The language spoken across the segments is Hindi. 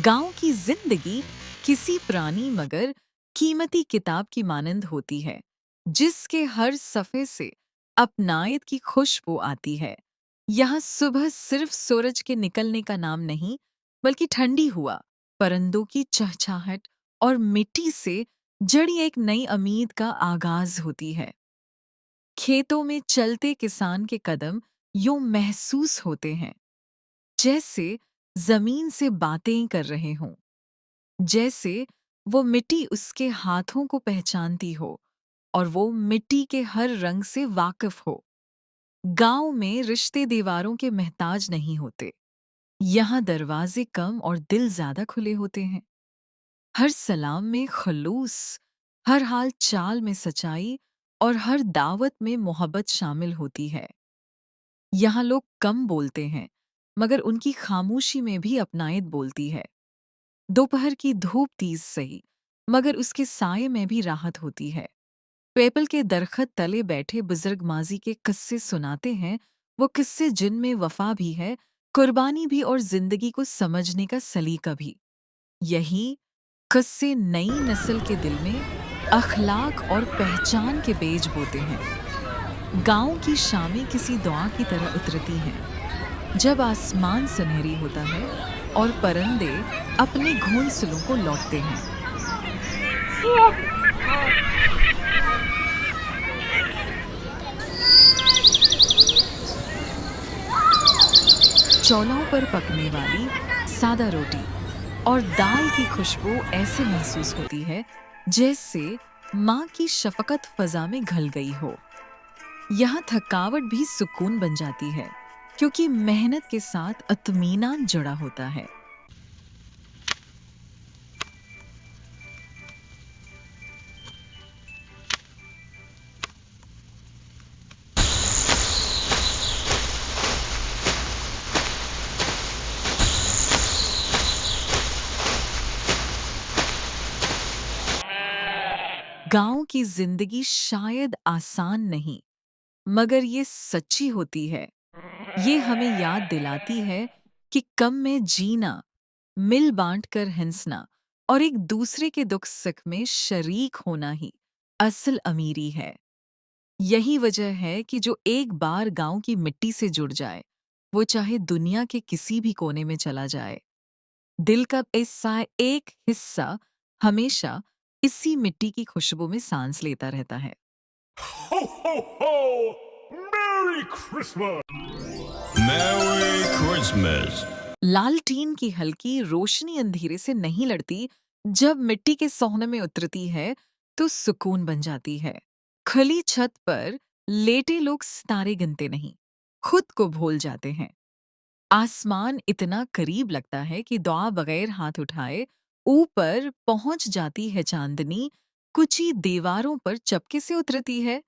गांव की जिंदगी किसी पुरानी मगर कीमती किताब की मानंद होती है, जिसके हर सफ़े से अपनायत की खुशबू आती है। यहाँ सुबह सिर्फ सूरज के निकलने का नाम नहीं, बल्कि ठंडी हुआ, परिंदों की चहचहाहट और मिट्टी से जड़ी एक नई उम्मीद का आगाज होती है। खेतों में चलते किसान के कदम यूं महसूस होते हैं, जैसे जमीन से बातें कर रहे हों, जैसे वो मिट्टी उसके हाथों को पहचानती हो और वो मिट्टी के हर रंग से वाकिफ हो। गांव में रिश्ते दीवारों के मोहताज नहीं होते। यहाँ दरवाजे कम और दिल ज्यादा खुले होते हैं। हर सलाम में खलूस, हर हाल चाल में सच्चाई और हर दावत में मोहब्बत शामिल होती है। यहाँ लोग कम बोलते हैं, मगर उनकी खामोशी में भी अपनायत बोलती है। दोपहर की धूप तेज सही, मगर उसके साये में भी राहत होती है। पेपल के दरख्त तले बैठे बुजुर्ग माजी के किस्से सुनाते हैं, वो किस्से जिनमें वफा भी है, कुर्बानी भी और जिंदगी को समझने का सलीका भी। यही किस्से नई नस्ल के दिल में अखलाक और पहचान के बीज बोते हैं। गांव की शामें किसी दुआ की तरह उतरती हैं, जब आसमान सुनहरी होता है और परिंदे अपने घोंसलों को लौटते हैं। चौलों पर पकने वाली सादा रोटी और दाल की खुशबू ऐसे महसूस होती है, जैसे माँ की शफकत फजा में घल गई हो। यहाँ थकावट भी सुकून बन जाती है, क्योंकि मेहनत के साथ इत्मीनान जुड़ा होता है। गांव की जिंदगी शायद आसान नहीं, मगर ये सच्ची होती है। ये हमें याद दिलाती है कि कम में जीना, मिल बांट कर हंसना और एक दूसरे के दुख सुख में शरीक होना ही असल अमीरी है। यही वजह है कि जो एक बार गांव की मिट्टी से जुड़ जाए, वो चाहे दुनिया के किसी भी कोने में चला जाए, दिल का ऐसा एक हिस्सा हमेशा इसी मिट्टी की खुशबू में सांस लेता रहता है। Ho, ho, ho! Merry Christmas! Merry Christmas! लालटीन की हल्की रोशनी अंधेरे से नहीं लड़ती। जब मिट्टी के सोहने में उतरती है, तो सुकून बन जाती है। खुली छत पर लेटे लोग सितारे गिनते नहीं, खुद को भूल जाते हैं। आसमान इतना करीब लगता है कि दुआ बगैर हाथ उठाए ऊपर पहुंच जाती है चांदनी। कुछ ही दीवारों पर चपके से उतरती है।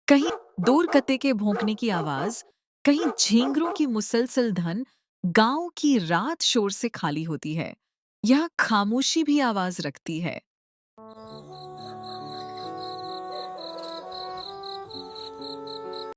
कहीं दूर कत्ते के भौंकने की आवाज, कहीं झींगरों की मुसलसल धन। गांव की रात शोर से खाली होती है। यह खामोशी भी आवाज रखती है।